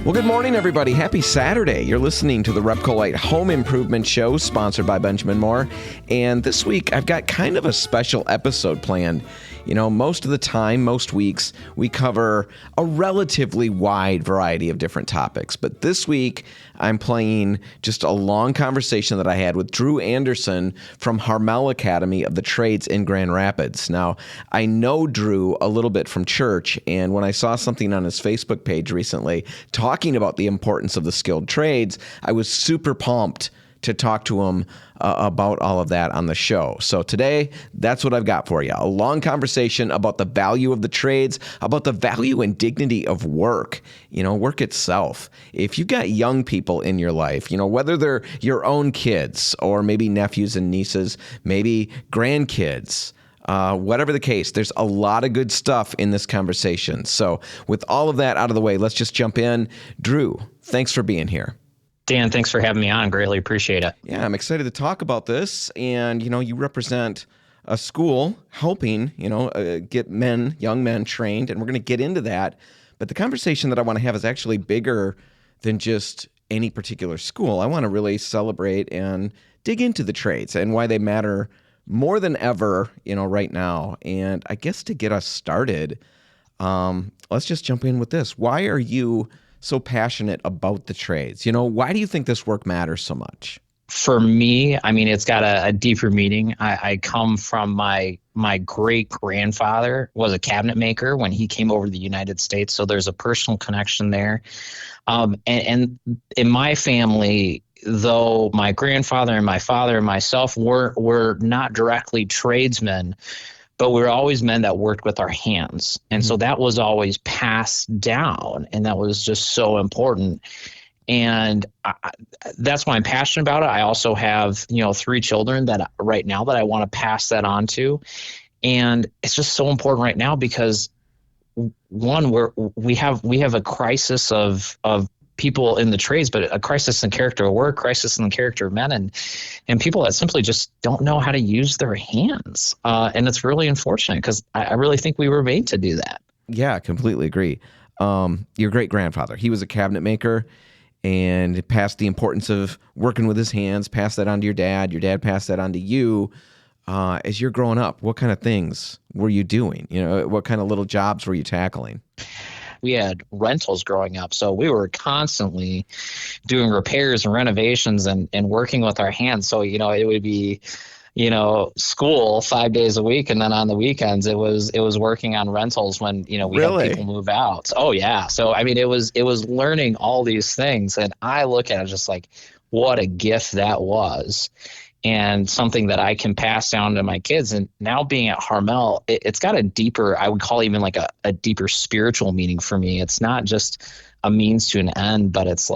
Well, good morning, everybody. Happy Saturday. You're listening to the RepcoLite Home Improvement Show, sponsored by Benjamin Moore. And this week, I've got kind of a special episode planned. You know, most of the time, most weeks, we cover a relatively wide variety of different topics. But this week, I'm playing just a long conversation that I had with Drew Anderson from Hormel Academy of the Trades in Grand Rapids. Now, I know Drew a little bit from church, and when I saw something on his Facebook page recently talking about the importance of the skilled trades, I was super pumped to talk to him about all of that on the show. So today, that's what I've got for you. A long conversation about the value of the trades, about the value and dignity of work, work itself. If you've got young people in your life, whether they're your own kids or maybe nephews and nieces, maybe grandkids, whatever the case, there's a lot of good stuff in this conversation. So with all of that out of the way, let's just jump in. Drew, thanks for being here. Dan, thanks for having me on. Greatly appreciate it. Yeah, I'm excited to talk about this. And, you represent a school helping, get young men trained, and we're going to get into that. But the conversation that I want to have is actually bigger than just any particular school. I want to really celebrate and dig into the trades and why they matter more than ever, right now. And I guess to get us started, let's just jump in with this. Why are you so passionate about the trades? Why do you think this work matters so much? For me, it's got a deeper meaning. I come from my great grandfather was a cabinet maker when he came over to the United States. So there's a personal connection there. And in my family, though my grandfather and my father and myself were not directly tradesmen, but we were always men that worked with our hands. And so that was always passed down, and that was just so important. And that's why I'm passionate about it. I also have, 3 children that right now that I want to pass that on to. And it's just so important right now because one, we have a crisis of people in the trades, but a crisis in character of work, crisis in the character of men, and people that simply just don't know how to use their hands. And it's really unfortunate because I really think we were made to do that. Yeah, completely agree. Your great-grandfather, he was a cabinet maker and passed the importance of working with his hands, passed that on to your dad passed that on to you. As you're growing up, what kind of things were you doing? What kind of little jobs were you tackling? We had rentals growing up, so we were constantly doing repairs and renovations and working with our hands. So, it would be, school 5 days a week. And then on the weekends, it was working on rentals when, we Really? had people move out. Oh, yeah. So, it was learning all these things. And I look at it just like, what a gift that was. And something that I can pass down to my kids. And now being at Hormel, it's got a deeper, I would call even like a deeper spiritual meaning for me. It's not just a means to an end, but it's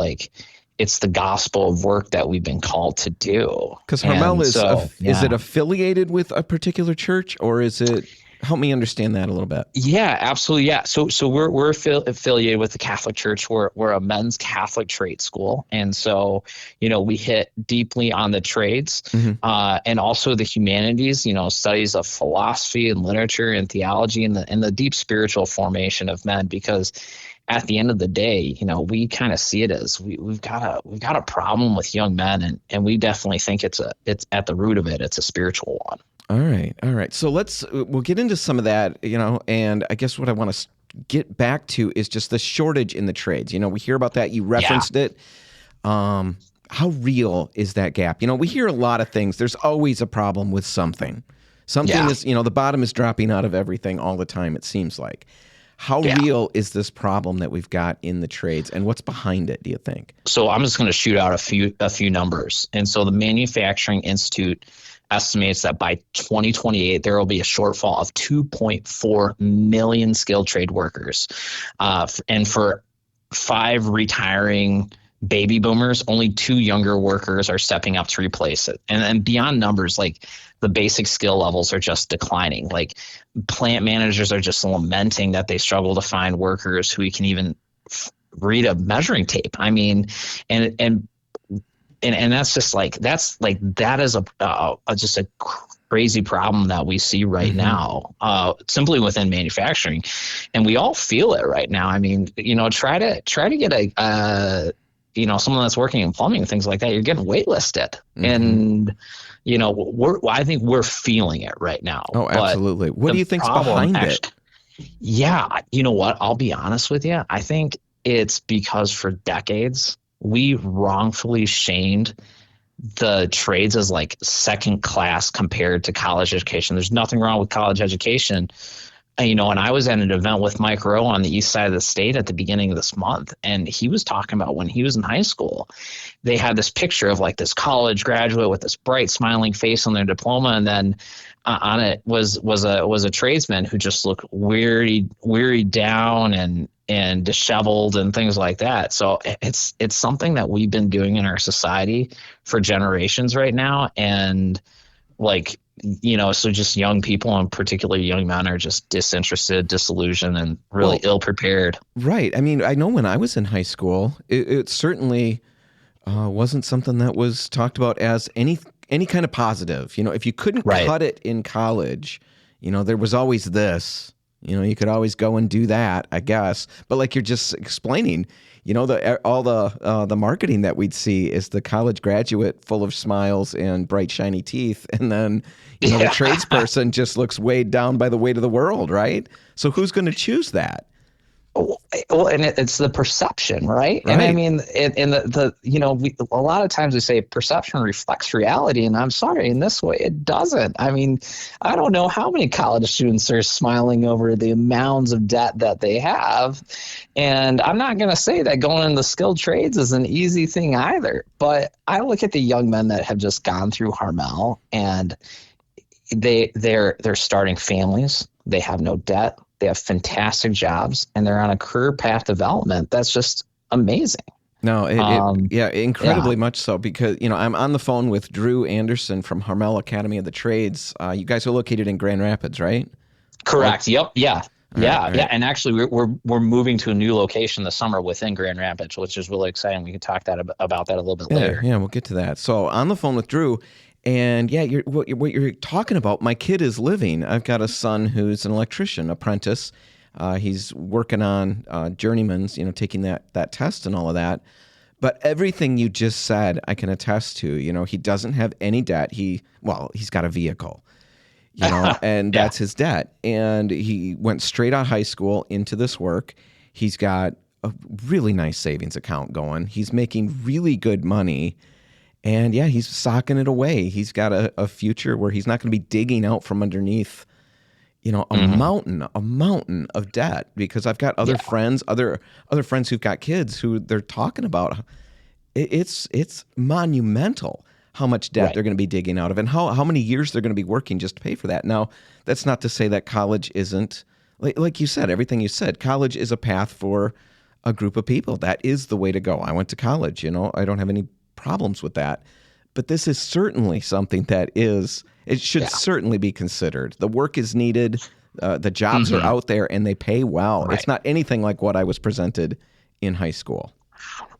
the gospel of work that we've been called to do. Because Hormel is it affiliated with a particular church, or is it? Help me understand that a little bit. Yeah, absolutely. Yeah. So we're affiliated with the Catholic Church. We're a men's Catholic trade school. And so, we hit deeply on the trades, and also the humanities, studies of philosophy and literature and theology and the deep spiritual formation of men, because at the end of the day, we kind of see it as we've got a problem with young men, and we definitely think it's at the root of it. It's a spiritual one. All right. So we'll get into some of that, and I guess what I want to get back to is just the shortage in the trades. We hear about that. You referenced it. How real is that gap? We hear a lot of things. There's always a problem with something. Something is, the bottom is dropping out of everything all the time, it seems like. How real is this problem that we've got in the trades, and what's behind it, do you think? So I'm just going to shoot out a few numbers. And so the Manufacturing Institute estimates that by 2028, there will be a shortfall of 2.4 million skilled trade workers. And for 5 retiring baby boomers, only 2 younger workers are stepping up to replace it. And beyond numbers, like the basic skill levels are just declining. Like plant managers are just lamenting that they struggle to find workers who can even read a measuring tape. And that's just that is just a crazy problem that we see right now, simply within manufacturing, and we all feel it right now. I mean, try to get someone that's working in plumbing and things like that. You're getting waitlisted, and I think we're feeling it right now. Oh, absolutely. What do you think's behind it? Yeah, you know what? I'll be honest with you. I think it's because for decades we wrongfully shamed the trades as like second class compared to college education. There's nothing wrong with college education. And I was at an event with Mike Rowe on the east side of the state at the beginning of this month, and he was talking about when he was in high school, they had this picture of like this college graduate with this bright smiling face on their diploma, and then on it was a tradesman who just looked wearied down and disheveled and things like that. So it's something that we've been doing in our society for generations right now, and like, so just young people, and particularly young men, are just disinterested, disillusioned, and really ill prepared. Right. I mean, I know when I was in high school, it certainly wasn't something that was talked about as any kind of positive. If you couldn't cut it in college, there was always this. You could always go and do that, I guess. But like you're just explaining, all the marketing that we'd see is the college graduate full of smiles and bright shiny teeth, and then the tradesperson just looks weighed down by the weight of the world, right? So who's going to choose that? Well, and it's the perception, right? And I mean, a lot of times we say perception reflects reality, and I'm sorry, in this way, it doesn't. I mean, I don't know how many college students are smiling over the mounds of debt that they have, and I'm not going to say that going into skilled trades is an easy thing either. But I look at the young men that have just gone through Hormel, and they're starting families. They have no debt. They have fantastic jobs, and they're on a career path development. That's just amazing. No, incredibly much so, because, I'm on the phone with Drew Anderson from Hormel Academy of the Trades. You guys are located in Grand Rapids, right? Correct. Yep. Yeah. Right. Yeah. And actually we're moving to a new location this summer within Grand Rapids, which is really exciting. We can talk about that a little bit later. Yeah, we'll get to that. So on the phone with Drew, and what you're talking about, my kid is living. I've got a son who's an electrician apprentice. He's working on journeyman's, taking that test and all of that. But everything you just said, I can attest to. He doesn't have any debt. He's got a vehicle, and that's his debt. And he went straight out of high school into this work. He's got a really nice savings account going. He's making really good money. And he's socking it away. He's got a future where he's not going to be digging out from underneath, a mountain of debt. Because I've got other friends, other friends who've got kids who they're talking about. It's monumental how much debt they're going to be digging out of, and how many years they're going to be working just to pay for that. Now, that's not to say that college isn't, like you said, everything you said. College is a path for a group of people. That is the way to go. I went to college. I don't have any problems with that, but this is certainly something that it should certainly be considered. The work is needed, the jobs are out there, and they pay well. Right. It's not anything like what I was presented in high school.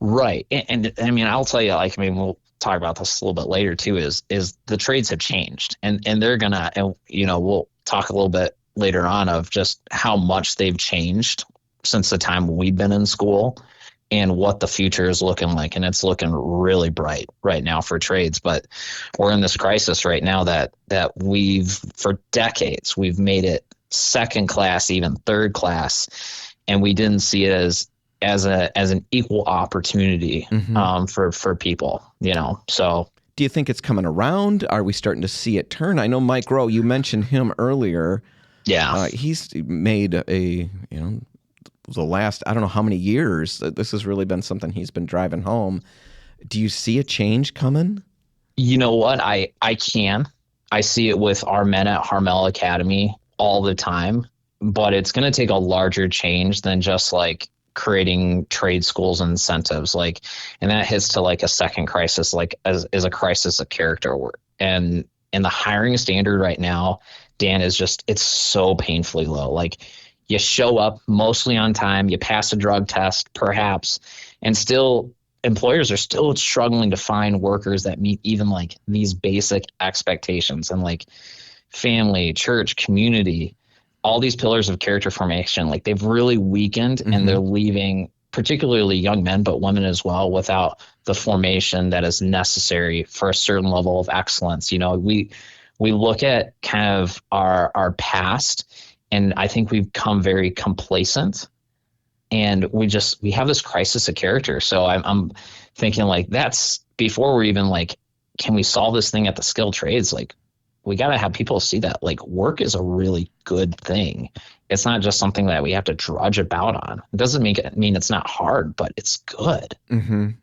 Right. And I mean, I'll tell you, we'll talk about this a little bit later too, is the trades have changed, and they're gonna, and we'll talk a little bit later on of just how much they've changed since the time we've been in school, and what the future is looking like. And it's looking really bright right now for trades. But we're in this crisis right now that for decades, we've made it second class, even third class. And we didn't see it as an equal opportunity for people, so. Do you think it's coming around? Are we starting to see it turn? I know Mike Rowe, you mentioned him earlier. Yeah. He's made the last, I don't know how many years, this has really been something he's been driving home. Do you see a change coming? You know what? I can. I see it with our men at Hormel Academy all the time, but it's going to take a larger change than just like creating trade schools and incentives. And that hits to like a second crisis, as a crisis of character. And the hiring standard right now, Dan, is it's so painfully low. You show up mostly on time, you pass a drug test, perhaps, and still employers are still struggling to find workers that meet even like these basic expectations, and like family, church, community, all these pillars of character formation, like they've really weakened, and they're leaving particularly young men, but women as well, without the formation that is necessary for a certain level of excellence. You know, we look at kind of our past, and I think we've become very complacent, and we have this crisis of character. So I'm thinking like, that's before we're even like, can we solve this thing at the skilled trades? Like, we got to have people see that like work is a really good thing. It's not just something that we have to drudge about on. It doesn't mean it's not hard, but it's good.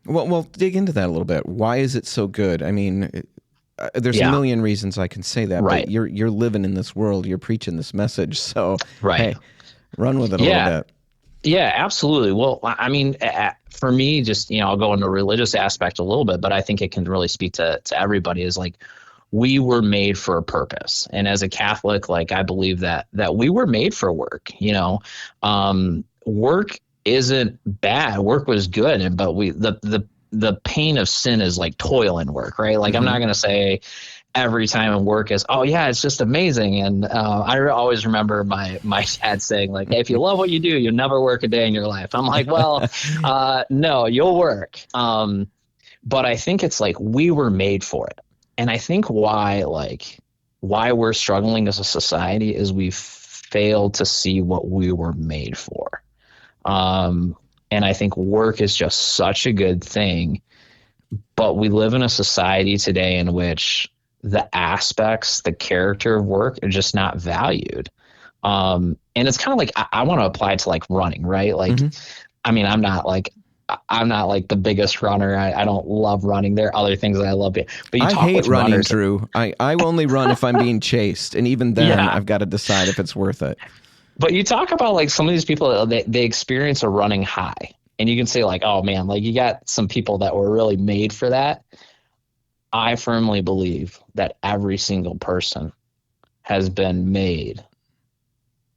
Well, dig into that a little bit. Why is it so good? I mean, there's a million reasons I can say that, but you're living in this world. You're preaching this message. So, hey, run with it a little bit. Yeah, absolutely. Well, I mean, for me, just, I'll go into the religious aspect a little bit, but I think it can really speak to everybody, is like, we were made for a purpose. And as a Catholic, like, I believe that we were made for work. Work isn't bad. Work was good. But the pain of sin is like toil in work, right? Like, I'm not going to say every time in work is, oh yeah, it's just amazing. And I always remember my dad saying like, hey, if you love what you do, you'll never work a day in your life. I'm like, well, no, you'll work. But I think it's like, we were made for it. And I think why we're struggling as a society is we've failed to see what we were made for. And I think work is just such a good thing, but we live in a society today in which the aspects, the character of work are just not valued. And it's kind of like, I want to apply it to like running, right? Like, I mean, I'm not like the biggest runner. I don't love running. There are other things that I love. But I hate running, Drew. I only run if I'm being chased. And even then I've got to decide if it's worth it. But you talk about like some of these people, they experience a running high, and you can say like, oh man, like you got some people that were really made for that. I firmly believe that every single person has been made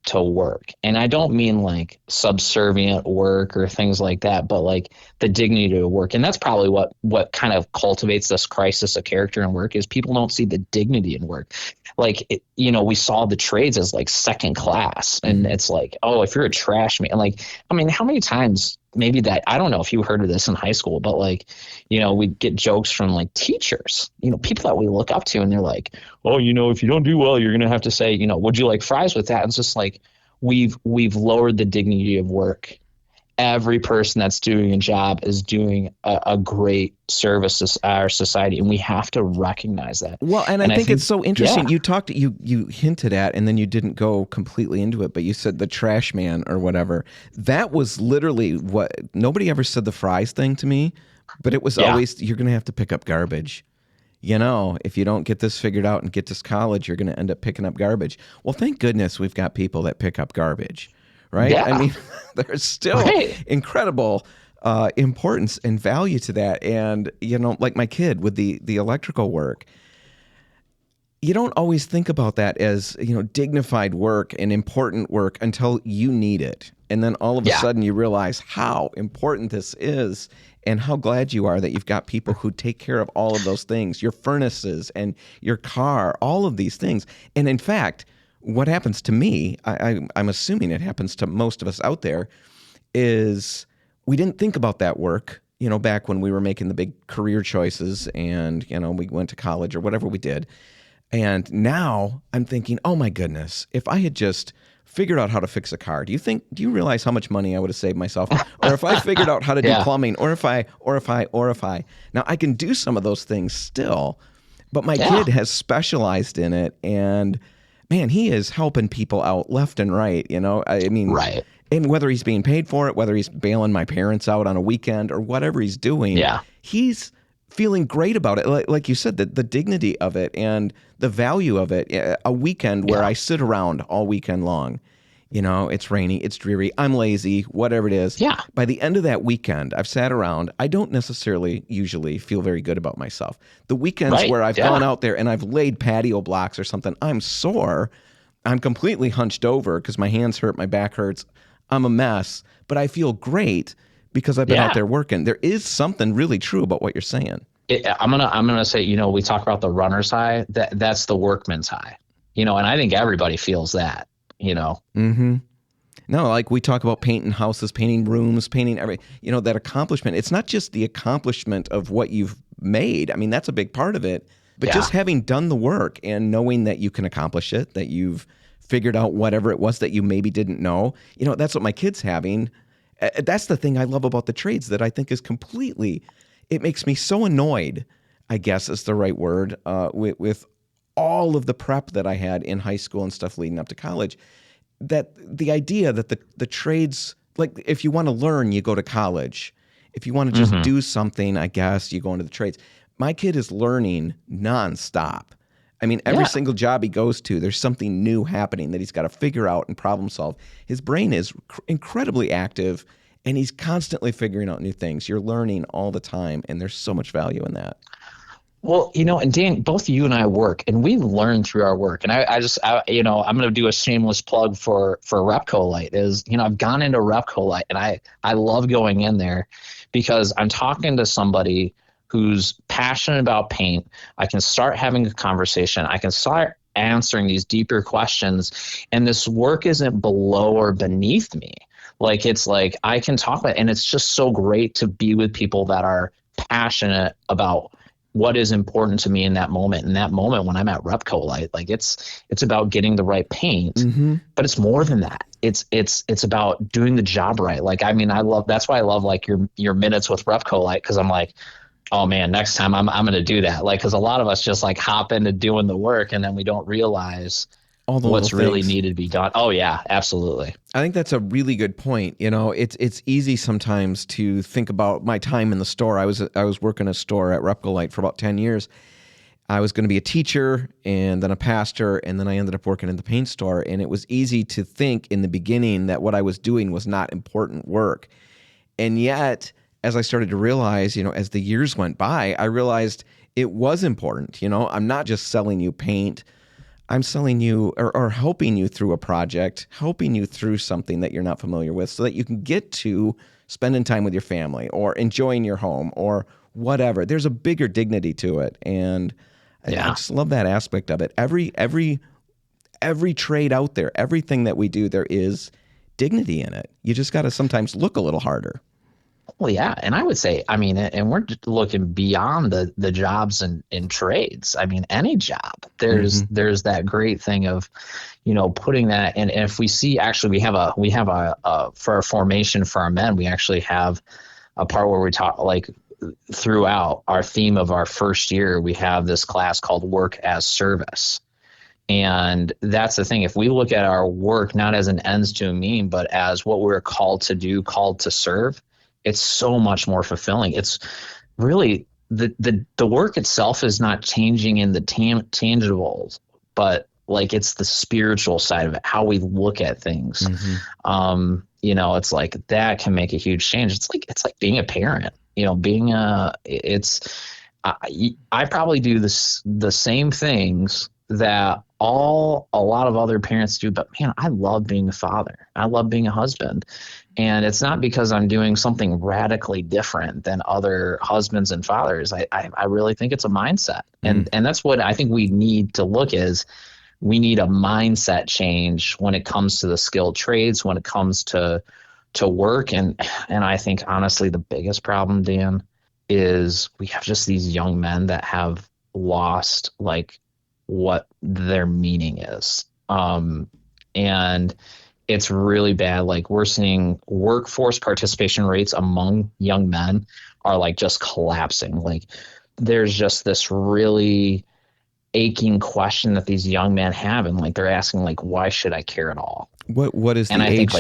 to work. And I don't mean like subservient work or things like that, but like the dignity of work. And that's probably what kind of cultivates this crisis of character in work, is people don't see the dignity in work. Like, we saw the trades as like second class, and it's like, oh, if you're a trash man, like, I mean, how many times maybe that, I don't know if you heard of this in high school, but like, we get jokes from like teachers, people that we look up to, and they're like, oh, if you don't do well, you're going to have to say, would you like fries with that? And it's just like, we've lowered the dignity of work. Every person that's doing a job is doing a great service to our society, and we have to recognize that. Well, and I think it's so interesting. Yeah. You hinted at, and then you didn't go completely into it, but you said the trash man or whatever. That was literally what nobody ever said the fries thing to me, but it was always, you're going to have to pick up garbage. If you don't get this figured out and get to college, you're going to end up picking up garbage. Well, thank goodness we've got people that pick up garbage, right? Yeah. I mean, there's still incredible importance and value to that. And, like my kid with the electrical work, you don't always think about that as, dignified work and important work until you need it. And then all of a sudden you realize how important this is, and how glad you are that you've got people who take care of all of those things, your furnaces and your car, all of these things. And in fact, what happens to me, I'm assuming it happens to most of us out there, is we didn't think about that work, back when we were making the big career choices and, we went to college or whatever we did. And now I'm thinking, oh my goodness, if I had just figured out how to fix a car, do you realize how much money I would have saved myself? Or if I figured out how to do plumbing, or if I, now I can do some of those things still, but my kid has specialized in it, and man, he is helping people out left and right, I mean, right. And whether he's being paid for it, whether he's bailing my parents out on a weekend or whatever he's doing, he's feeling great about it. Like you said, the dignity of it and the value of it. A weekend where I sit around all weekend long, it's rainy, it's dreary, I'm lazy, whatever it is. Yeah. By the end of that weekend, I've sat around. I don't necessarily usually feel very good about myself. The weekends where I've gone out there and I've laid patio blocks or something, I'm sore. I'm completely hunched over because my hands hurt, my back hurts. I'm a mess, but I feel great because I've been out there working. There is something really true about what you're saying. I'm gonna say, we talk about the runner's high. That's the workman's high. And I think everybody feels that. Mm-hmm. No, like we talk about painting houses, painting rooms, painting that accomplishment. It's not just the accomplishment of what you've made. I mean, that's a big part of it. But just having done the work and knowing that you can accomplish it, that you've figured out whatever it was that you maybe didn't know. That's what my kid's having. That's the thing I love about the trades that I think is completely, it makes me so annoyed, I guess is the right word, with all of the prep that I had in high school and stuff leading up to college, that the idea that the trades, like if you want to learn, you go to college. If you want to just do something, I guess you go into the trades. My kid is learning nonstop. I mean, every single job he goes to, there's something new happening that he's got to figure out and problem solve. His brain is incredibly active, and he's constantly figuring out new things. You're learning all the time, and there's so much value in that. Well, and Dan, both you and I work, and we learn through our work. And I'm going to do a shameless plug for RepcoLite. Is I've gone into RepcoLite, and I love going in there because I'm talking to somebody who's passionate about paint. I can start having a conversation. I can start answering these deeper questions, and this work isn't below or beneath me. Like, it's like I can talk about it, and it's just so great to be with people that are passionate about what is important to me in that moment. In that moment when I'm at RepcoLite, like it's about getting the right paint, but it's more than that. It's about doing the job right. Like, I mean, that's why I love like your minutes with RepcoLite, because I'm like, oh man, next time I'm going to do that. Like, because a lot of us just like hop into doing the work, and then we don't realize all the what's really needed to be done. Oh yeah, absolutely. I think that's a really good point. It's easy sometimes to think about my time in the store. I was working a store at RepcoLite for about 10 years. I was going to be a teacher and then a pastor, and then I ended up working in the paint store. And it was easy to think in the beginning that what I was doing was not important work. And yet, as I started to realize, as the years went by, I realized it was important. I'm not just selling you paint. I'm selling you or helping you through a project, helping you through something that you're not familiar with so that you can get to spending time with your family or enjoying your home or whatever. There's a bigger dignity to it. And I just love that aspect of it. Every trade out there, everything that we do, there is dignity in it. You just got to sometimes look a little harder. Well, yeah. And I would say, I mean, and we're just looking beyond the jobs and trades. I mean, any job, there's that great thing of, putting that. And if we see, actually, we have a for a formation for our men, we actually have a part where we talk like throughout our theme of our first year, we have this class called Work as Service. And that's the thing. If we look at our work, not as an ends to a mean, but as what we're called to do, called to serve, it's so much more fulfilling. It's really the work itself is not changing in the tangibles, but like it's the spiritual side of it, how we look at things. It's like that can make a huge change. It's like being a parent, I probably do the same things that a lot of other parents do, but man, I love being a father. I love being a husband. And it's not because I'm doing something radically different than other husbands and fathers. I really think it's a mindset. And that's what I think we need to look is we need a mindset change when it comes to the skilled trades, when it comes to work. And I think honestly, the biggest problem, Dan, is we have just these young men that have lost like what their meaning is. And it's really bad. Like we're seeing workforce participation rates among young men are like just collapsing. Like there's just this really aching question that these young men have. And like, they're asking like, why should I care at all? What is the age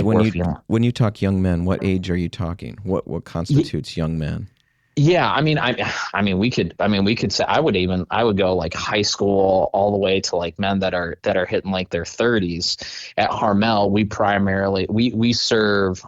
when you talk young men, what age are you talking? What constitutes young men? Yeah, I mean, we could say I would go like high school all the way to like men that are hitting like their 30s. At Hormel, we serve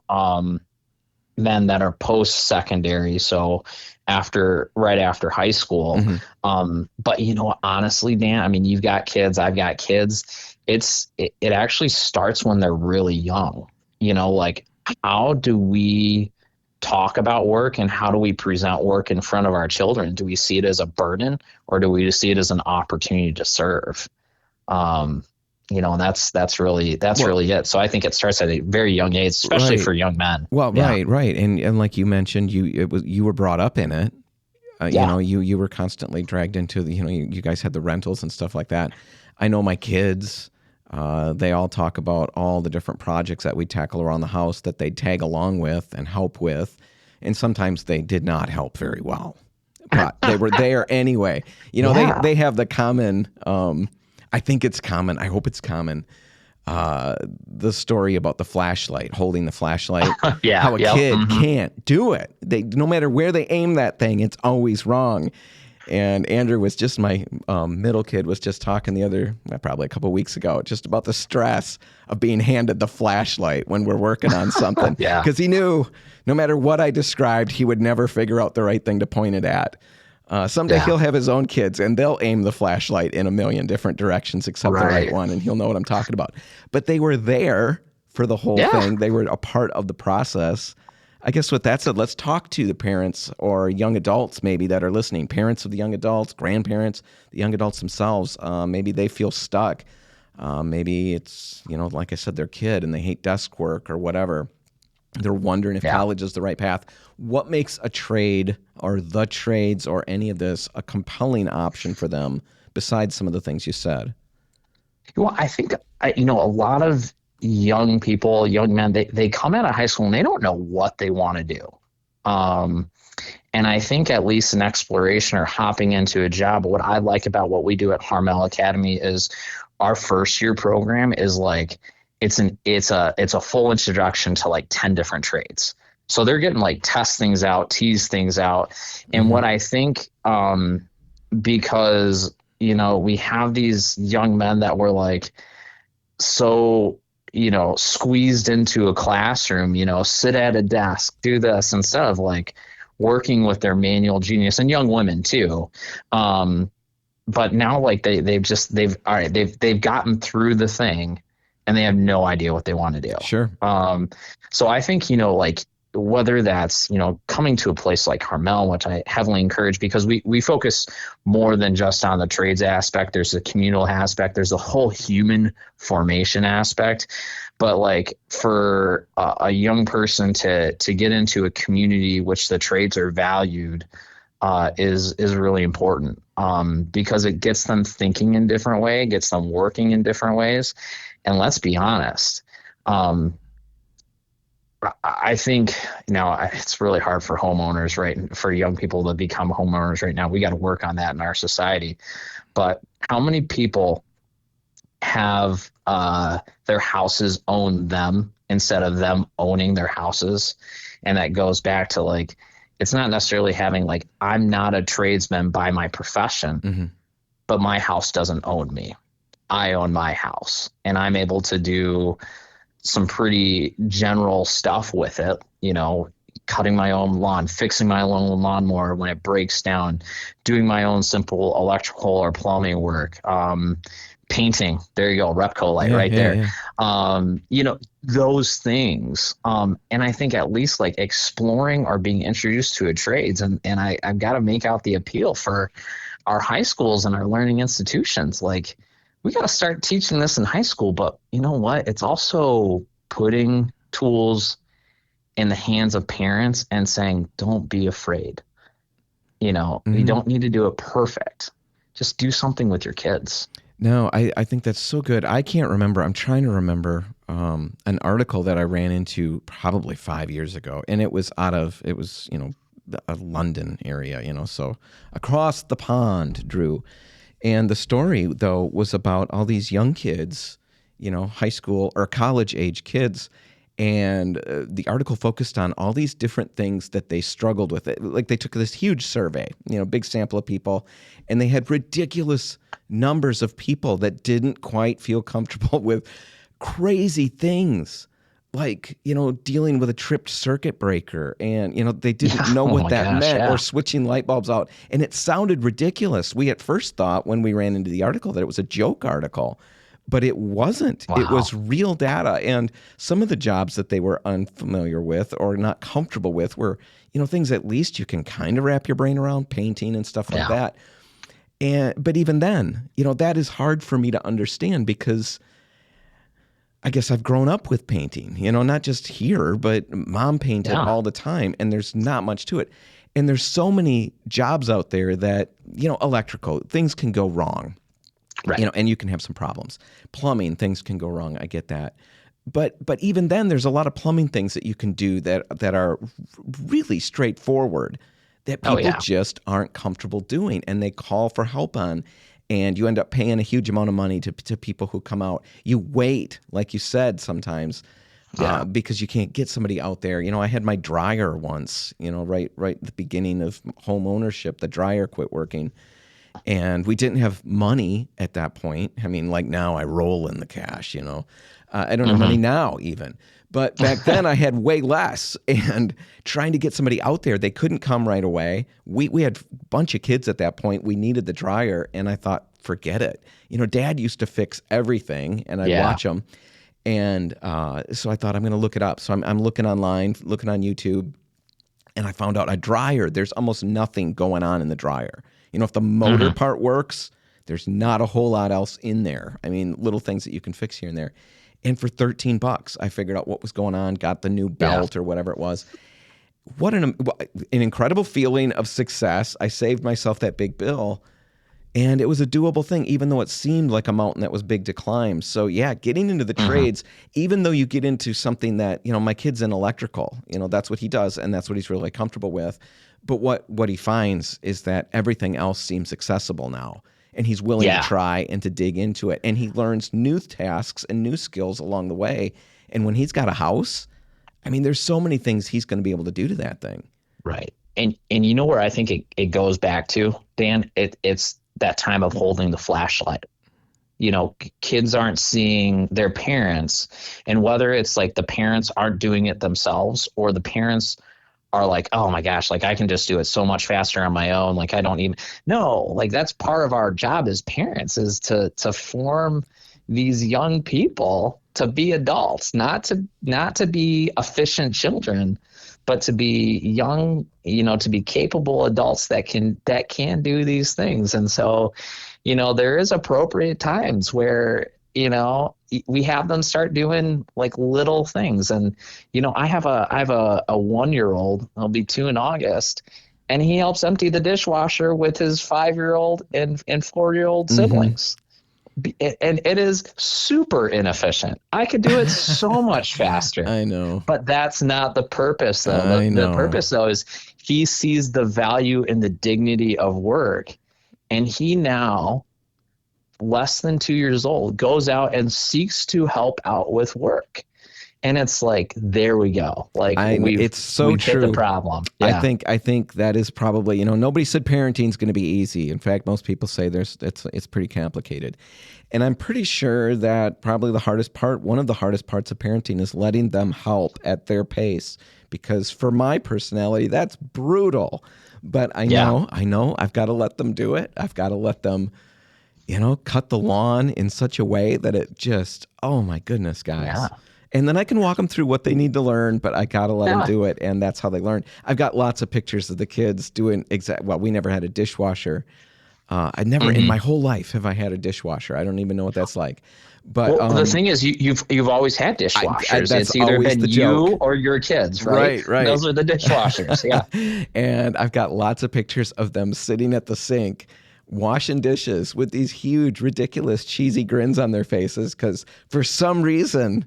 men that are post secondary, so right after high school. But honestly, Dan, I mean, you've got kids, I've got kids. It actually starts when they're really young. Like how do we talk about work and how do we present work in front of our children? Do we see it as a burden, or do we see it as an opportunity to serve? And that's really it. So I think it starts at a very young age, especially Right. for young men. Well, Yeah. right. And like you mentioned, you were brought up in it. Yeah. You were constantly dragged into the, you guys had the rentals and stuff like that. I know my kids, they all talk about all the different projects that we tackle around the house that they tag along with and help with. And sometimes they did not help very well, but they were there anyway. Yeah. They have the common, I think it's common. I hope it's common. The story about the flashlight, holding the flashlight, Yeah. how a Yep. kid Mhm. can't do it. No matter where they aim that thing, it's always wrong. And Andrew was just my middle kid was just talking probably a couple of weeks ago, just about the stress of being handed the flashlight when we're working on something. Yeah. Because he knew no matter what I described, he would never figure out the right thing to point it at. Someday Yeah. he'll have his own kids and they'll aim the flashlight in a million different directions except the right Right. one, and he'll know what I'm talking about. But they were there for the whole Yeah. thing. They were a part of the process. I guess with that said, let's talk to the parents or young adults maybe that are listening, parents of the young adults, grandparents, the young adults themselves. Maybe they feel stuck. Maybe it's, like I said, their kid and they hate desk work or whatever. They're wondering if college is the right path. What makes a trade or the trades or any of this a compelling option for them besides some of the things you said? Well, I think, a lot of young people, young men, they come out of high school and they don't know what they want to do. And I think at least an exploration or hopping into a job, what I like about what we do at Hormel Academy is our first year program is like, it's a full introduction to like 10 different trades. So they're getting like test things out, tease things out. And what I think, because, we have these young men that were like, so, squeezed into a classroom, sit at a desk, do this instead of like working with their manual genius, and young women too. But now like they've gotten through the thing and they have no idea what they want to do. Sure. So I think, like whether that's, coming to a place like Hormel, which I heavily encourage because we focus more than just on the trades aspect. There's a communal aspect. There's a whole human formation aspect. But like for a young person to get into a community which the trades are valued is really important because it gets them thinking in different way, gets them working in different ways. And let's be honest, I think, it's really hard for homeowners, right? For young people to become homeowners right now. We got to work on that in our society. But how many people have their houses own them instead of them owning their houses? And that goes back to like, it's not necessarily having like, I'm not a tradesman by my profession, but my house doesn't own me. I own my house and I'm able to do some pretty general stuff with it, cutting my own lawn, fixing my own lawnmower when it breaks down, doing my own simple electrical or plumbing work, painting. There you go, RepcoLite there. Yeah. Those things. And I think at least like exploring or being introduced to a trades. And I've got to make out the appeal for our high schools and our learning institutions. Like, we got to start teaching this in high school, but you know what? It's also putting tools in the hands of parents and saying, don't be afraid. You don't need to do it perfect. Just do something with your kids. No, I think that's so good. I can't remember. I'm trying to remember an article that I ran into probably 5 years ago, and it was a London area, so across the pond, Drew. And the story, though, was about all these young kids, high school or college age kids. And the article focused on all these different things that they struggled with. Like they took this huge survey, big sample of people, and they had ridiculous numbers of people that didn't quite feel comfortable with crazy things. Like, dealing with a tripped circuit breaker and, they didn't know what that meant or switching light bulbs out. And it sounded ridiculous. We at first thought when we ran into the article that it was a joke article, but it wasn't. Wow. It was real data. And some of the jobs that they were unfamiliar with or not comfortable with were, things at least you can kind of wrap your brain around, painting and stuff like that. But even then, that is hard for me to understand because I guess I've grown up with painting, not just here, but mom painted all the time, and there's not much to it. And there's so many jobs out there that, electrical, things can go wrong, right. And you can have some problems. Plumbing, things can go wrong. I get that. But even then, there's a lot of plumbing things that you can do that are really straightforward that people just aren't comfortable doing, and they call for help on. And you end up paying a huge amount of money to people who come out. You wait, like you said, sometimes because you can't get somebody out there. I had my dryer once, right at the beginning of home ownership, the dryer quit working. And we didn't have money at that point. I mean, like now I roll in the cash, I don't have money now even. But back then I had way less, and trying to get somebody out there, they couldn't come right away. We had a bunch of kids at that point. We needed the dryer, and I thought, forget it. Dad used to fix everything, and I'd watch him. And so I thought, I'm going to look it up. So I'm looking online, looking on YouTube, and I found out a dryer, there's almost nothing going on in the dryer. If the motor part works, there's not a whole lot else in there. I mean, little things that you can fix here and there. And for $13, I figured out what was going on, got the new belt or whatever it was. What an incredible feeling of success. I saved myself that big bill, and it was a doable thing, even though it seemed like a mountain that was big to climb. So yeah, getting into the trades, even though you get into something that, my kid's in electrical, that's what he does, and that's what he's really comfortable with. But what he finds is that everything else seems accessible now. And he's willing to try and to dig into it. And he learns new tasks and new skills along the way. And when he's got a house, I mean, there's so many things he's going to be able to do to that thing. Right. And where I think it goes back to, Dan? It's that time of holding the flashlight. Kids aren't seeing their parents. And whether it's like the parents aren't doing it themselves, or the parents are like, oh my gosh, like I can just do it so much faster on my own. Like I don't even like that's part of our job as parents, is to form these young people to be adults, not to be efficient children, but to be young, to be capable adults that can do these things. And so, there is appropriate times where, we have them start doing like little things. And, I have a 1-year-old, he'll be 2 in August, and he helps empty the dishwasher with his 5-year-old and 4-year-old siblings. And it is super inefficient. I could do it so much faster. I know. But that's not the purpose, though. The purpose, though, is he sees the value in the dignity of work. And he now, less than 2 years old, goes out and seeks to help out with work. And it's like, there we go. Like it's so we've true. Hit the problem. Yeah. I think that is probably, nobody said parenting is going to be easy. In fact, most people say it's pretty complicated. And I'm pretty sure that probably one of the hardest parts of parenting is letting them help at their pace. Because for my personality, that's brutal. But I know I've got to let them do it. I've got to let them, cut the lawn in such a way that it just, oh my goodness, guys. Yeah. And then I can walk them through what they need to learn, but I got to let them do it. And that's how they learn. I've got lots of pictures of the kids doing we never had a dishwasher. I never in my whole life have I had a dishwasher. I don't even know what that's like. But the thing is, you've always had dishwashers. That's it's either been the you joke. or your kids, right? Right. Those are the dishwashers, yeah. And I've got lots of pictures of them sitting at the sink, washing dishes with these huge, ridiculous, cheesy grins on their faces because for some reason,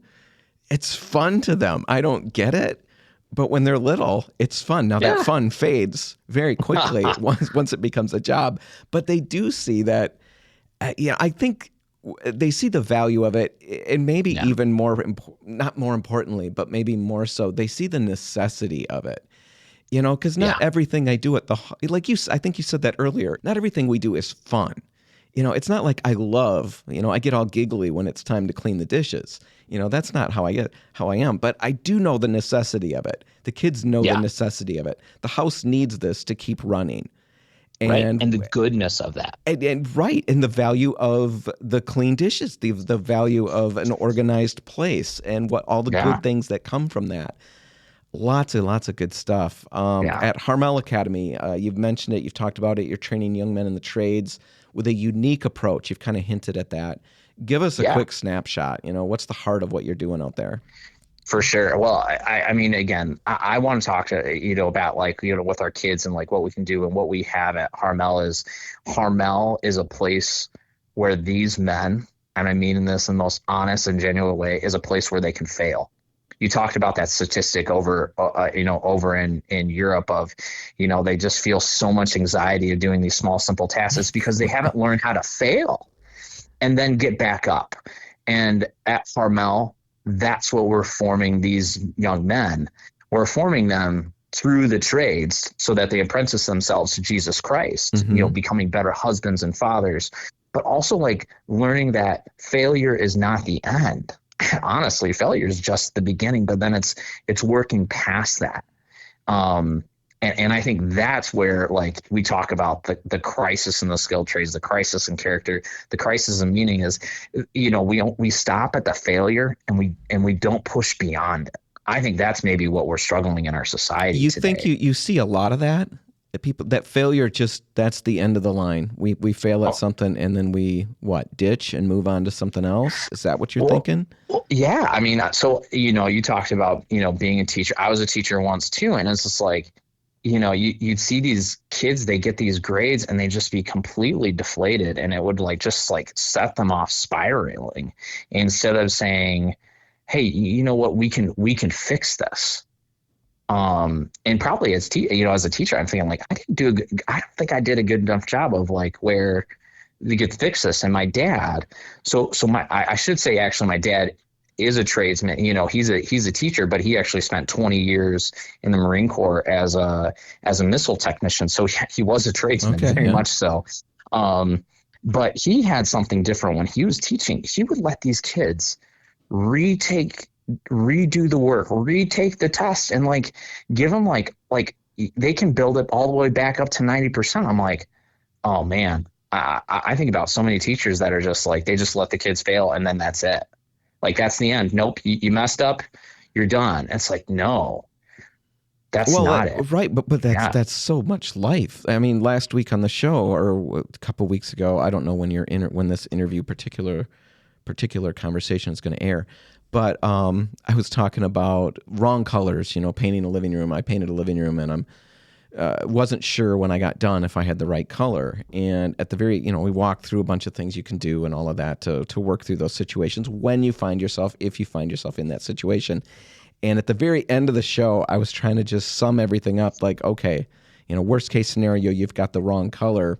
it's fun to them. I don't get it, but when they're little, it's fun. Now that fun fades very quickly once it becomes a job. But they do see that. I think they see the value of it, and maybe even more, not more importantly, but maybe more so, they see the necessity of it. Because not everything I do I think you said that earlier. Not everything we do is fun. It's not like I get all giggly when it's time to clean the dishes. That's not how I am. But I do know the necessity of it. The kids know the necessity of it. The house needs this to keep running. Right. And And the goodness of that. And the value of the clean dishes, the value of an organized place, and what all the Yeah. good things that come from that. Lots and lots of good stuff. Yeah. At Hormel Academy, you've mentioned it, you've talked about it, you're training young men in the trades with a unique approach. You've kind of hinted at that. Give us a quick snapshot. What's the heart of what you're doing out there? For sure. Well, I mean, again, I want to talk to, about like, with our kids and like what we can do, and what we have at Hormel is a place where these men, and I mean this in the most honest and genuine way, is a place where they can fail. You talked about that statistic over in Europe of, they just feel so much anxiety of doing these small, simple tasks because they haven't learned how to fail and then get back up. And at Hormel, that's what we're forming these young men. We're forming them through the trades so that they apprentice themselves to Jesus Christ, becoming better husbands and fathers, but also like learning that failure is not the end. Honestly, failure is just the beginning, but then it's working past that. And I think that's where, like, we talk about the crisis in the skilled trades, the crisis in character, the crisis in meaning is, we stop at the failure and we don't push beyond it. I think that's maybe what we're struggling in our society You today. think you see a lot of that? That failure, that's the end of the line. We fail at something, and then we ditch and move on to something else. Is that what you're thinking? Well, yeah. I mean, so you talked about being a teacher. I was a teacher once too, and it's just like, you'd see these kids, they get these grades and they just be completely deflated, and it would just set them off spiraling instead of saying, hey, you know what, we can fix this. And probably as a teacher, I'm thinking like, I don't think I did a good enough job of where we could fix this. And my dad, I should say actually my dad is a tradesman. He's a teacher, but he actually spent 20 years in the Marine Corps as a missile technician. So he was a tradesman, very much so. But he had something different when he was teaching. He would let these kids redo the work, retake the test, and give them they can build it all the way back up to 90%. I'm like, oh man, I think about so many teachers that are just they just let the kids fail and then that's it. That's the end. Nope, you messed up, you're done. It's like, no, that's not it. Right, but that's so much life. I mean, last week on the show, or a couple weeks ago, I don't know when this interview particular conversation is going to air, but I was talking about wrong colors, painting a living room. I painted a living room, and wasn't sure when I got done if I had the right color. And at the very, we walked through a bunch of things you can do and all of that to work through those situations if you find yourself in that situation. And at the very end of the show, I was trying to just sum everything up, okay, worst case scenario, you've got the wrong color,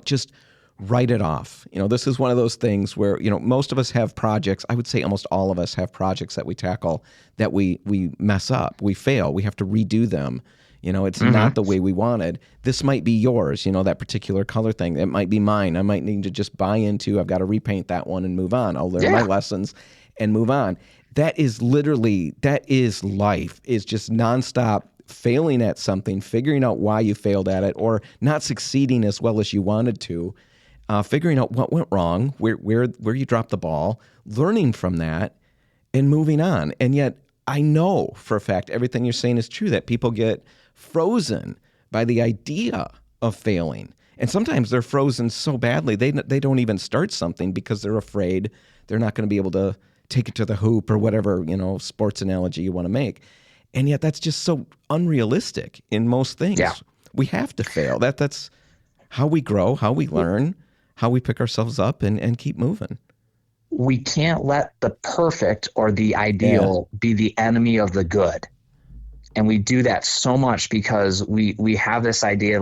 just write it off. This is one of those things where, most of us have projects. I would say almost all of us have projects that we tackle that we mess up, we fail, we have to redo them. It's not the way we wanted. This might be yours, that particular color thing. It might be mine. I might need to just buy into, I've got to repaint that one and move on. I'll learn my lessons and move on. That is life, is just nonstop failing at something, figuring out why you failed at it, or not succeeding as well as you wanted to, figuring out what went wrong, where you dropped the ball, learning from that, and moving on. And yet I know for a fact everything you're saying is true, that people get frozen by the idea of failing. And sometimes they're frozen so badly they don't even start something because they're afraid they're not going to be able to take it to the hoop, or whatever, sports analogy you want to make. And yet that's just so unrealistic in most things. Yeah. We have to fail. That's how we grow, how we learn, how we pick ourselves up and keep moving. We can't let the perfect or the ideal be the enemy of the good. And we do that so much because we have this idea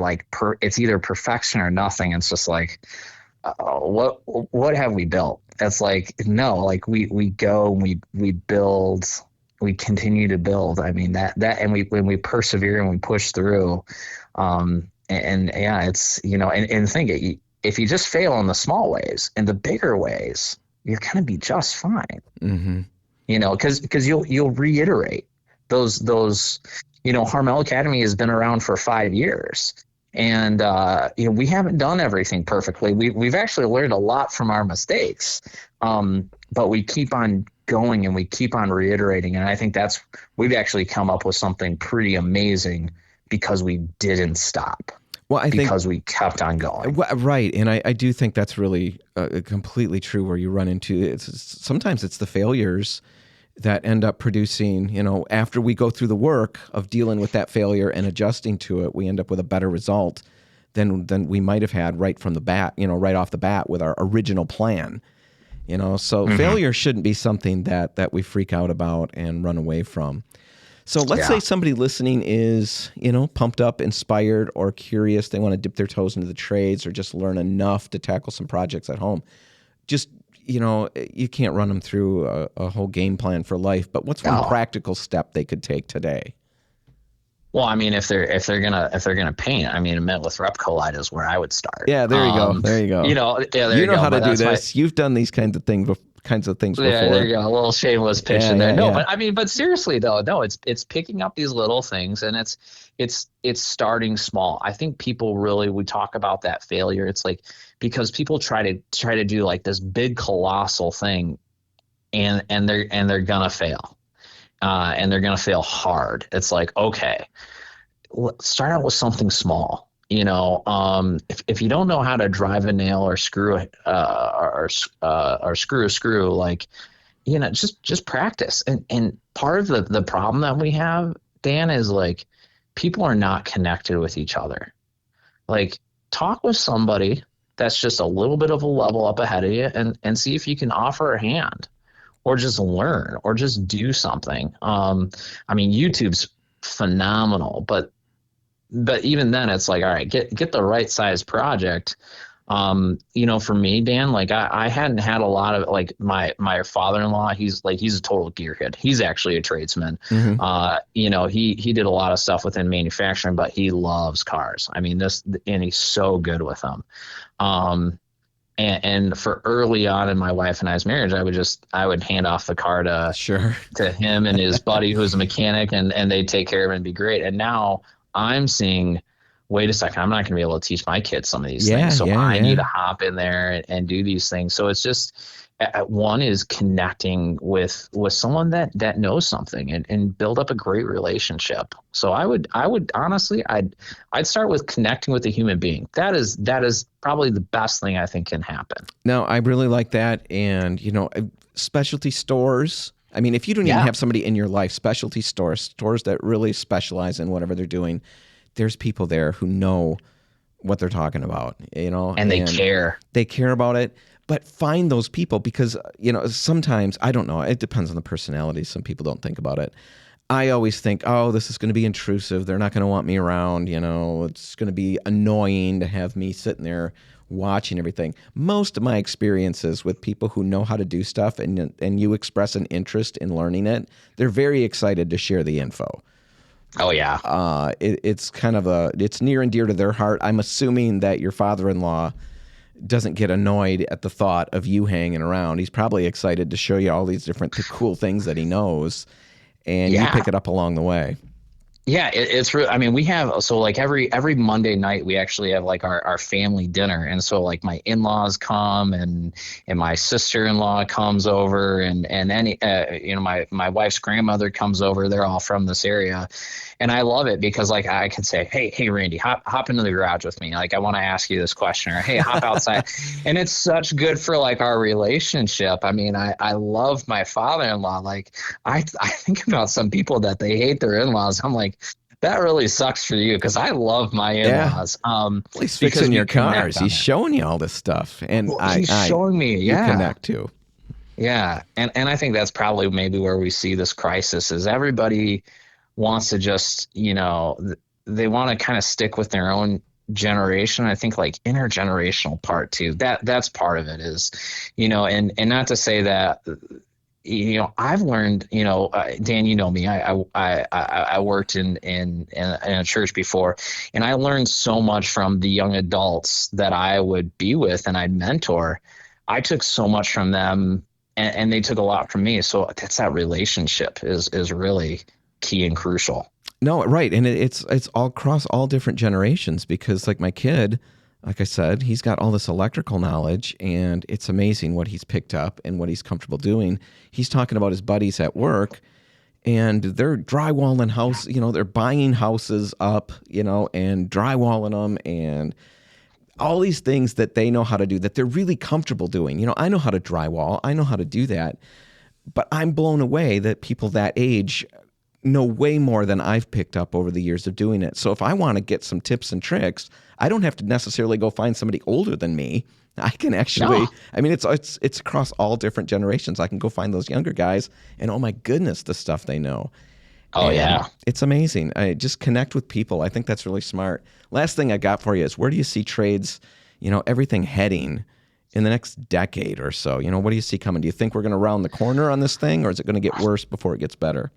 it's either perfection or nothing. It's just what have we built? That's no, we go and we build, we continue to build. I mean and when we persevere and we push through, it's, and think if you just fail in the small ways, in the bigger ways, you're going to be just fine. Mm-hmm. Because you'll reiterate those. Hormel Academy has been around for 5 years, And we haven't done everything perfectly. We've actually learned a lot from our mistakes, but we keep on going and we keep on reiterating. And I think we've actually come up with something pretty amazing because we didn't stop. Well, because we kept on going. Right. And I do think that's really completely true, where you run into sometimes it's the failures that end up producing, after we go through the work of dealing with that failure and adjusting to it, we end up with a better result than we might have had right from the bat, right off the bat with our original plan. So failure shouldn't be something that we freak out about and run away from. So let's say somebody listening is, pumped up, inspired, or curious. They want to dip their toes into the trades or just learn enough to tackle some projects at home. Just, you can't run them through a whole game plan for life. But what's one practical step they could take today? Well, I mean, if they're gonna paint, I mean, Mint with RepcoLite is where I would start. Yeah, there you go. There you go. You know how to do this. You've done these kinds of things before. Yeah, there you go. A little shameless pitch in there. Yeah. But seriously though, no, it's picking up these little things, and it's starting small. I think people we talk about that failure. It's like, because people try to do like this big colossal thing, and they're gonna fail. And they're going to fail hard. It's like, okay, start out with something small. If you don't know how to drive a nail or screw or screw a screw, like, just practice. And part of the problem that we have, Dan, is like, people are not connected with each other. Like, talk with somebody that's just a little bit of a level up ahead of you, and see if you can offer a hand. Or just learn, or just do something. I mean, YouTube's phenomenal, but even then, it's like, all right, get the right size project. For me, Dan, like I hadn't had a lot of, like, my father-in-law. He's a total gearhead. He's actually a tradesman. Mm-hmm. He did a lot of stuff within manufacturing, but he loves cars. I mean, and he's so good with them. And for early on in my wife and I's marriage, I would hand off the car to him and his buddy who's a mechanic, and they'd take care of it and be great. And now I'm seeing, wait a second, I'm not going to be able to teach my kids some of these things. So I need to hop in there and do these things. So it's just, one is connecting with someone that knows something and build up a great relationship. So I would honestly, I'd start with connecting with a human being. That is probably the best thing I think can happen. No, I really like that. And, specialty stores. I mean, if you don't even have somebody in your life, specialty stores that really specialize in whatever they're doing, there's people there who know what they're talking about, and they care. They care about it. But find those people, because, sometimes, I don't know, it depends on the personality. Some people don't think about it. I always think, oh, this is going to be intrusive. They're not going to want me around. It's going to be annoying to have me sitting there watching everything. Most of my experiences with people who know how to do stuff and you express an interest in learning it, they're very excited to share the info. Oh, yeah. It's kind of it's near and dear to their heart. I'm assuming that your father-in-law doesn't get annoyed at the thought of you hanging around. He's probably excited to show you all these different cool things that he knows, and you pick it up along the way. Yeah, it's real. I mean, we have, so like every Monday night, we actually have like our family dinner. And so like my in-laws come and my sister-in-law comes over and any, my wife's grandmother comes over. They're all from this area. And I love it because like I can say, hey, Randy, hop into the garage with me. Like, I want to ask you this question, or hey, hop outside. And it's such good for like our relationship. I mean, I love my father-in-law. Like I think about some people that they hate their in-laws. I'm like, that really sucks for you, because I love my in-laws. He's fixing your cars. He's showing you all this stuff, and he's showing me. Yeah, you connect too. Yeah, and I think that's probably maybe where we see this crisis is everybody wants to just, they want to kind of stick with their own generation. I think like intergenerational part too. That's part of it is, and not to say that. I've learned, Dan, you know me, I worked in a church before, and I learned so much from the young adults that I would be with and I'd mentor. I took so much from them, and they took a lot from me. So that's that relationship is really key and crucial. No, right. And it's all across all different generations because like my kid, like I said, he's got all this electrical knowledge and it's amazing what he's picked up and what he's comfortable doing. He's talking about his buddies at work and they're drywalling house, they're buying houses up, and drywalling them and all these things that they know how to do that they're really comfortable doing. I know how to drywall. I know how to do that. But I'm blown away that people that age know way more than I've picked up over the years of doing it. So if I want to get some tips and tricks, I don't have to necessarily go find somebody older than me. I can actually, it's across all different generations. I can go find those younger guys and oh my goodness, the stuff they know. Oh, and yeah. It's amazing. I just connect with people. I think that's really smart. Last thing I got for you is where do you see trades, everything heading in the next decade or so? What do you see coming? Do you think we're going to round the corner on this thing or is it going to get worse before it gets better?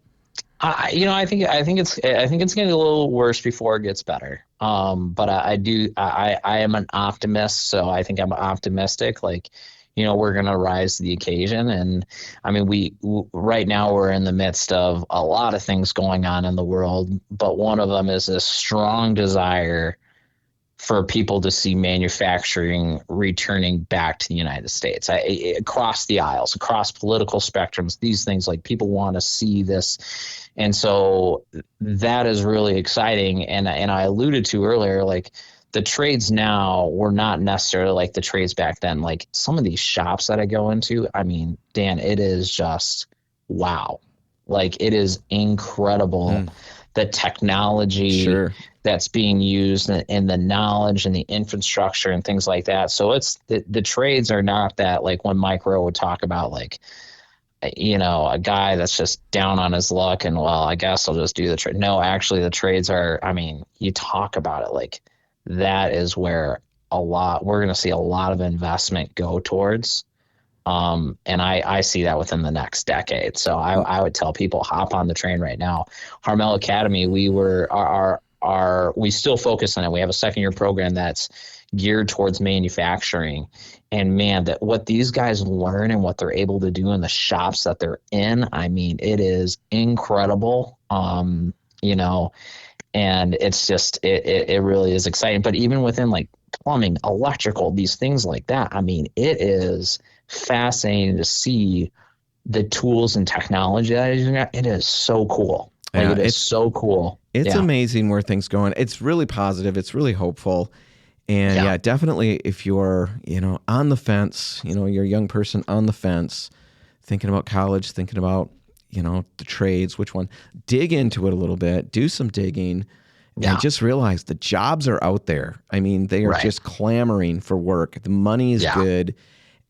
I think it's going to get a little worse before it gets better. But I am an optimist, so I think I'm optimistic. Like, we're going to rise to the occasion. And I mean, right now we're in the midst of a lot of things going on in the world, but one of them is a strong desire for people to see manufacturing returning back to the United States. Across the aisles, across political spectrums, these things, like, people want to see this. And so that is really exciting. And I alluded to earlier, like, the trades now were not necessarily like the trades back then. Like, some of these shops that I go into, I mean, Dan, it is just wow. Like, it is incredible. The technology that's being used and the knowledge and the infrastructure and things like that. So it's the trades are not that, like, when Mike Rowe would talk about, like, a guy that's just down on his luck and, well, I guess I'll just do the trade. No, actually the trades are, I mean, you talk about it, like, that is where we're going to see a lot of investment go towards. And I see that within the next decade. So I would tell people, hop on the train right now. Hormel Academy, we still focus on it. We have a 2nd-year program that's geared towards manufacturing. And man, that what these guys learn and what they're able to do in the shops that they're in, I mean, it is incredible. And it's just, it really is exciting. But even within, like, plumbing, electrical, these things like that, I mean, it is fascinating to see the tools and technology that is using. It is so cool. Like, it is so cool. It's amazing where things going. It's really positive. It's really hopeful. And definitely if you're, on the fence, you're a young person on the fence, thinking about college, thinking about, the trades, which one, dig into it a little bit, do some digging, and just realize the jobs are out there. I mean, they are just clamoring for work. The money is good.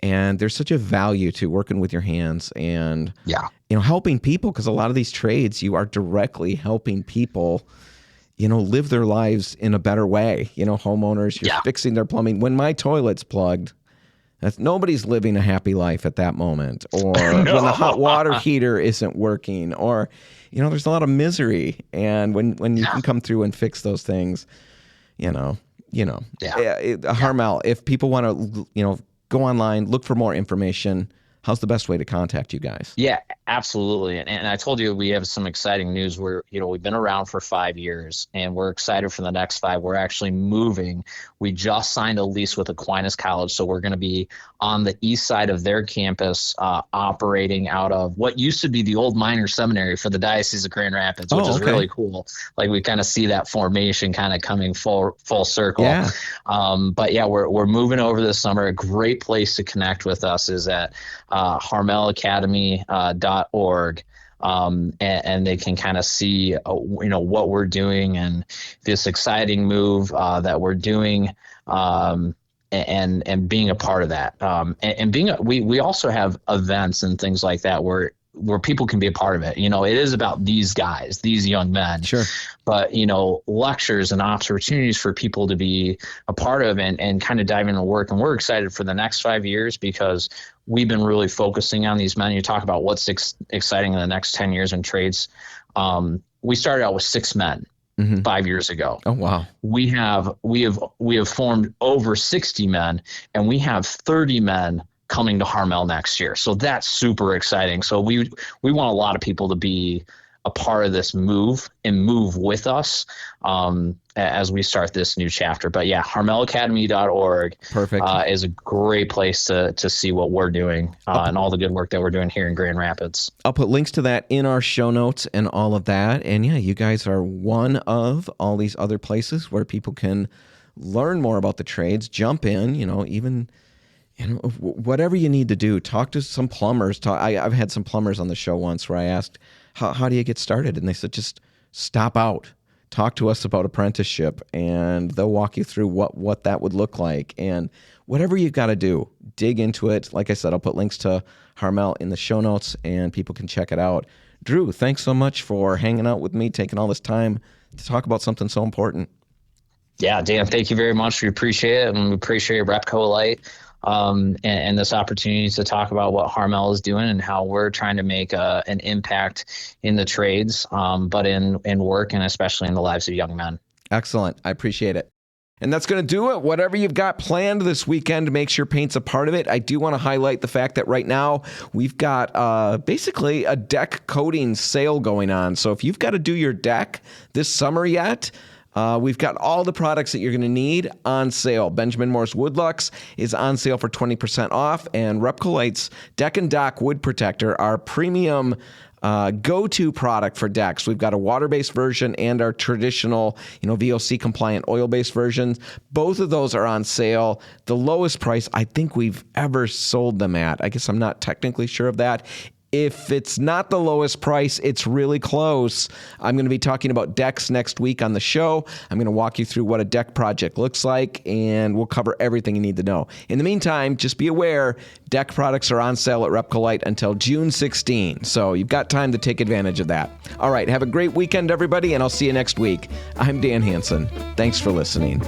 And there's such a value to working with your hands and, helping people, because a lot of these trades, you are directly helping people, live their lives in a better way. Homeowners, you're fixing their plumbing. When my toilet's plugged, nobody's living a happy life at that moment. Or when the hot water heater isn't working, or, there's a lot of misery. And when you can come through and fix those things, Harmel, if people want to, go online, look for more information, how's the best way to contact you guys? Yeah, absolutely. And I told you we have some exciting news. We've been around for 5 years and we're excited for the next 5. We're actually moving. We just signed a lease with Aquinas College. So we're going to be on the east side of their campus, operating out of what used to be the old minor seminary for the Diocese of Grand Rapids, which is really cool. Like, we kind of see that formation kind of coming full circle. Yeah. But yeah, we're moving over this summer. A great place to connect with us is at HormelAcademy.org. And they can kind of see, what we're doing and this exciting move that we're doing, and being a part of that. We also have events and things like that where people can be a part of it. It is about these guys, these young men. Sure. But, lectures and opportunities for people to be a part of and kind of dive into work. And we're excited for the next 5 years because we've been really focusing on these men. You talk about what's exciting in the next 10 years in trades. We started out with 6 men 5 years ago. Oh, wow. We have formed over 60 men, and we have 30 men coming to Hormel next year. So that's super exciting. So we want a lot of people to be a part of this move and move with us as we start this new chapter. But yeah, HormelAcademy.org Perfect. is a great place to see what we're doing and all the good work that we're doing here in Grand Rapids. I'll put links to that in our show notes and all of that. And yeah, you guys are one of all these other places where people can learn more about the trades, jump in, even whatever you need to do. Talk to some plumbers. I've had some plumbers on the show once where I asked, how do you get started? And they said, just stop out. Talk to us about apprenticeship, and they'll walk you through what that would look like. And whatever you've got to do, dig into it. Like I said, I'll put links to Hormel in the show notes, and people can check it out. Drew, thanks so much for hanging out with me, taking all this time to talk about something so important. Yeah, Dan, thank you very much. We appreciate it, and we appreciate RepcoLite and this opportunity to talk about what Hormel is doing and how we're trying to make an impact in the trades, but in work and especially in the lives of young men. Excellent. I appreciate it. And that's going to do it. Whatever you've got planned this weekend, make sure paint's a part of it. I do want to highlight the fact that right now we've got basically a deck coating sale going on. So if you've got to do your deck this summer yet, we've got all the products that you're going to need on sale. Benjamin Moore's Woodlux is on sale for 20% off, and RepcoLite's Deck and Dock Wood Protector, our premium go-to product for decks. We've got a water-based version and our traditional, VOC-compliant oil-based versions. Both of those are on sale. The lowest price I think we've ever sold them at. I guess I'm not technically sure of that. If it's not the lowest price, it's really close. I'm going to be talking about decks next week on the show. I'm going to walk you through what a deck project looks like, and we'll cover everything you need to know. In the meantime, just be aware, deck products are on sale at RepcoLite until June 16. So you've got time to take advantage of that. All right, have a great weekend, everybody, and I'll see you next week. I'm Dan Hansen. Thanks for listening.